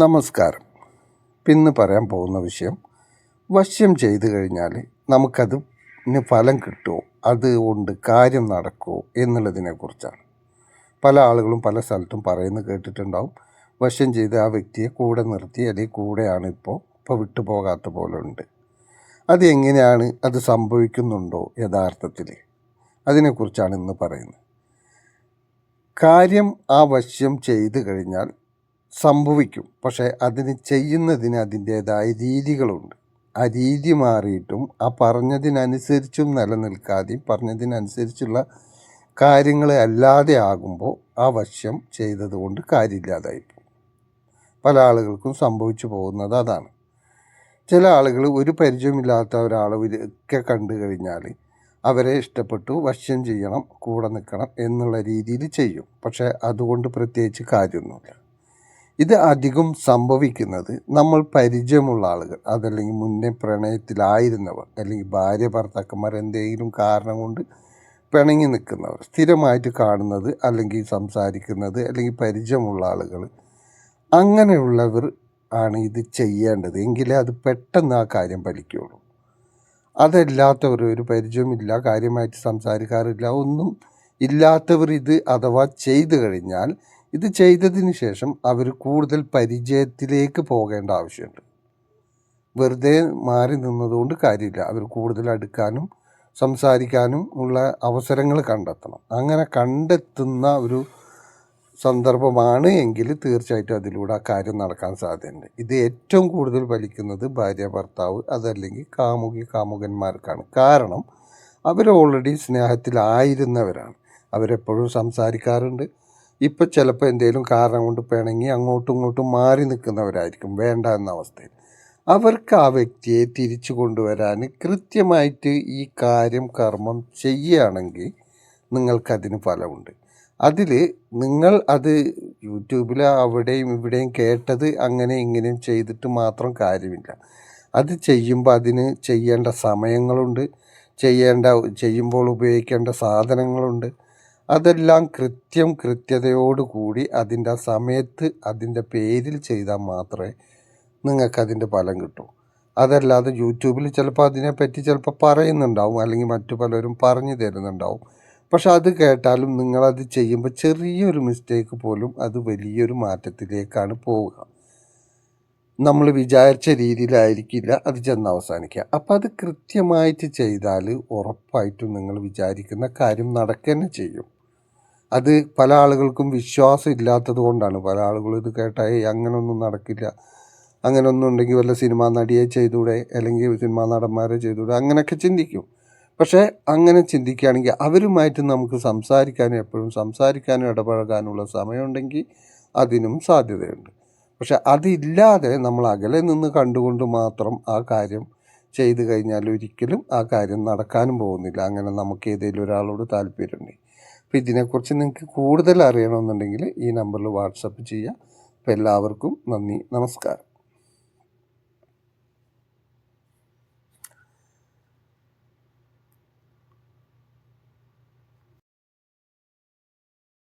നമസ്കാരം. ഇന്ന് പറയാൻ പോകുന്ന വിഷയം, വശ്യം ചെയ്തു കഴിഞ്ഞാൽ നമുക്കതിന് ഫലം കിട്ടുമോ, അതുകൊണ്ട് കാര്യം നടക്കുമോ എന്നുള്ളതിനെക്കുറിച്ചാണ്. പല ആളുകളും പല സ്ഥലത്തും പറയുന്നത് കേട്ടിട്ടുണ്ടാവും. വശ്യം ചെയ്ത് ആ വ്യക്തിയെ കൂടെ നിർത്തി, അല്ലെങ്കിൽ കൂടെയാണ് ഇപ്പോൾ വിട്ടുപോകാത്ത പോലെ ഉണ്ട്. അത് എങ്ങനെയാണ്, അത് സംഭവിക്കുന്നുണ്ടോ യഥാർത്ഥത്തിൽ, അതിനെക്കുറിച്ചാണ് ഇന്ന് പറയുന്നത്. കാര്യം ആ വശ്യം ചെയ്തു കഴിഞ്ഞാൽ സംഭവിക്കും. പക്ഷേ അതിന് ചെയ്യുന്നതിന് അതിൻ്റേതായ രീതികളുണ്ട്. ആ രീതി മാറിയിട്ടും ആ പറഞ്ഞതിനനുസരിച്ചും നിലനിൽക്കാതെയും പറഞ്ഞതിനനുസരിച്ചുള്ള കാര്യങ്ങൾ അല്ലാതെ ആകുമ്പോൾ ആ വശ്യം ചെയ്തതുകൊണ്ട് കാര്യമില്ലാതായിപ്പോൾ പല ആളുകൾക്കും സംഭവിച്ചു പോകുന്നത് അതാണ്. ചില ആളുകൾ ഒരു പരിചയമില്ലാത്ത ഒരാളൊക്കെ കണ്ടു കഴിഞ്ഞാൽ അവരെ ഇഷ്ടപ്പെട്ടു, വശ്യം ചെയ്യണം, കൂടെ നിൽക്കണം എന്നുള്ള രീതിയിൽ ചെയ്യും. പക്ഷേ അതുകൊണ്ട് പ്രത്യേകിച്ച് കാര്യമൊന്നുമില്ല. ഇത് അധികം സംഭവിക്കുന്നത് നമ്മൾ പരിചയമുള്ള ആളുകൾ, അതല്ലെങ്കിൽ മുന്നേ പ്രണയത്തിലായിരുന്നവർ, അല്ലെങ്കിൽ ഭാര്യ ഭർത്താക്കന്മാർ എന്തെങ്കിലും കാരണം കൊണ്ട് പിണങ്ങി നിൽക്കുന്നവർ, സ്ഥിരമായിട്ട് കാണുന്നത് അല്ലെങ്കിൽ സംസാരിക്കുന്നത് അല്ലെങ്കിൽ പരിചയമുള്ള ആളുകൾ, അങ്ങനെയുള്ളവർ ആണ് ഇത് ചെയ്യേണ്ടത്. എങ്കിലേ അത് പെട്ടെന്ന് ആ കാര്യം ഫലിക്കുകയുള്ളൂ. അതല്ലാത്തവർ, ഒരു പരിചയമില്ല, കാര്യമായിട്ട് സംസാരിക്കാറില്ല, ഒന്നും ഇല്ലാത്തവർ ഇത് അഥവാ ചെയ്തു കഴിഞ്ഞാൽ ഇത് ചെയ്തതിന് ശേഷം അവർ കൂടുതൽ പരിചയത്തിലേക്ക് പോകേണ്ട ആവശ്യമുണ്ട്. വെറുതെ മാറി നിന്നതുകൊണ്ട് കാര്യമില്ല. അവർ കൂടുതൽ അടുക്കാനും സംസാരിക്കാനും ഉള്ള അവസരങ്ങൾ കണ്ടെത്തണം. അങ്ങനെ കണ്ടെത്തുന്ന ഒരു സന്ദർഭമാണ് എങ്കിൽ തീർച്ചയായിട്ടും അതിലൂടെ ആ കാര്യം നടക്കാൻ സാധ്യതയുണ്ട്. ഇത് ഏറ്റവും കൂടുതൽ ഫലിക്കുന്നത് ഭാര്യ ഭർത്താവ്, അതല്ലെങ്കിൽ കാമുകി കാമുകന്മാർക്കാണ്. കാരണം അവർ ഓൾറെഡി സ്നേഹത്തിലായിരുന്നവരാണ്. അവരെപ്പോഴും സംസാരിക്കാറുണ്ട്. ഇപ്പം ചിലപ്പോൾ എന്തെങ്കിലും കാരണം കൊണ്ട് പിണങ്ങി അങ്ങോട്ടും ഇങ്ങോട്ടും മാറി നിൽക്കുന്നവരായിരിക്കും, വേണ്ട എന്ന അവസ്ഥയിൽ. അവർക്ക് ആ വ്യക്തിയെ തിരിച്ചു കൊണ്ടുവരാൻ കൃത്യമായിട്ട് ഈ കർമ്മം ചെയ്യുകയാണെങ്കിൽ നിങ്ങൾക്കതിന് ഫലമുണ്ട്. അതിൽ നിങ്ങൾ അത് യൂട്യൂബിൽ അവിടെയും ഇവിടെയും കേട്ടത് അങ്ങനെ ഇങ്ങനെയും ചെയ്തിട്ട് മാത്രം കാര്യമില്ല. അത് ചെയ്യുമ്പോൾ അതിന് ചെയ്യേണ്ട സമയങ്ങളുണ്ട്, ചെയ്യുമ്പോൾ ഉപയോഗിക്കേണ്ട സാധനങ്ങളുണ്ട്. അതെല്ലാം കൃത്യതയോടുകൂടി അതിൻ്റെ സമയത്ത് അതിൻ്റെ പേരിൽ ചെയ്താൽ മാത്രമേ നിങ്ങൾക്കതിൻ്റെ ഫലം കിട്ടൂ. അതല്ലാതെ യൂട്യൂബിൽ ചിലപ്പോൾ അതിനെപ്പറ്റി ചിലപ്പോൾ പറയുന്നുണ്ടാവും, അല്ലെങ്കിൽ മറ്റു പലരും പറഞ്ഞു തരുന്നുണ്ടാവും. പക്ഷെ അത് കേട്ടാലും നിങ്ങളത് ചെയ്യുമ്പോൾ ചെറിയൊരു മിസ്റ്റേക്ക് പോലും അത് വലിയൊരു മാറ്റത്തിലേക്കാണ് പോവുക. നമ്മൾ വിചാരിച്ച രീതിയിലായിരിക്കില്ല അത് ചെന്ന് അവസാനിക്കുക. അപ്പം അത് കൃത്യമായിട്ട് ചെയ്താൽ ഉറപ്പായിട്ടും നിങ്ങൾ വിചാരിക്കുന്ന കാര്യം നടക്കുക ചെയ്യും. അത് പല ആളുകൾക്കും വിശ്വാസം ഇല്ലാത്തത് കൊണ്ടാണ്. പല ആളുകളും ഇത് കേട്ടാൽ അങ്ങനെയൊന്നും നടക്കില്ല, അങ്ങനെയൊന്നും ഉണ്ടെങ്കിൽ വല്ല സിനിമാ നടിയെ ചെയ്തൂടെ, അല്ലെങ്കിൽ സിനിമാ നടന്മാരെ ചെയ്തൂടെ, അങ്ങനെയൊക്കെ ചിന്തിക്കും. പക്ഷേ അങ്ങനെ ചിന്തിക്കുകയാണെങ്കിൽ അവരുമായിട്ട് നമുക്ക് സംസാരിക്കാനും ഇടപഴകാനുള്ള സമയമുണ്ടെങ്കിൽ അതിനും സാധ്യതയുണ്ട്. പക്ഷെ അതില്ലാതെ നമ്മൾ അകലെ നിന്ന് കണ്ടുകൊണ്ട് മാത്രം ആ കാര്യം ചെയ്തു കഴിഞ്ഞാൽ ഒരിക്കലും ആ കാര്യം നടക്കാനും പോകുന്നില്ല. അങ്ങനെ നമുക്ക് ഏതെങ്കിലും ഒരാളോട് താല്പര്യമുണ്ടെങ്കിൽ. അപ്പോൾ ഇതിനെക്കുറിച്ച് നിങ്ങൾക്ക് കൂടുതൽ അറിയണമെന്നുണ്ടെങ്കിൽ ഈ നമ്പറിൽ വാട്സപ്പ് ചെയ്യുക. അപ്പോൾ എല്ലാവർക്കും നന്ദി, നമസ്കാരം.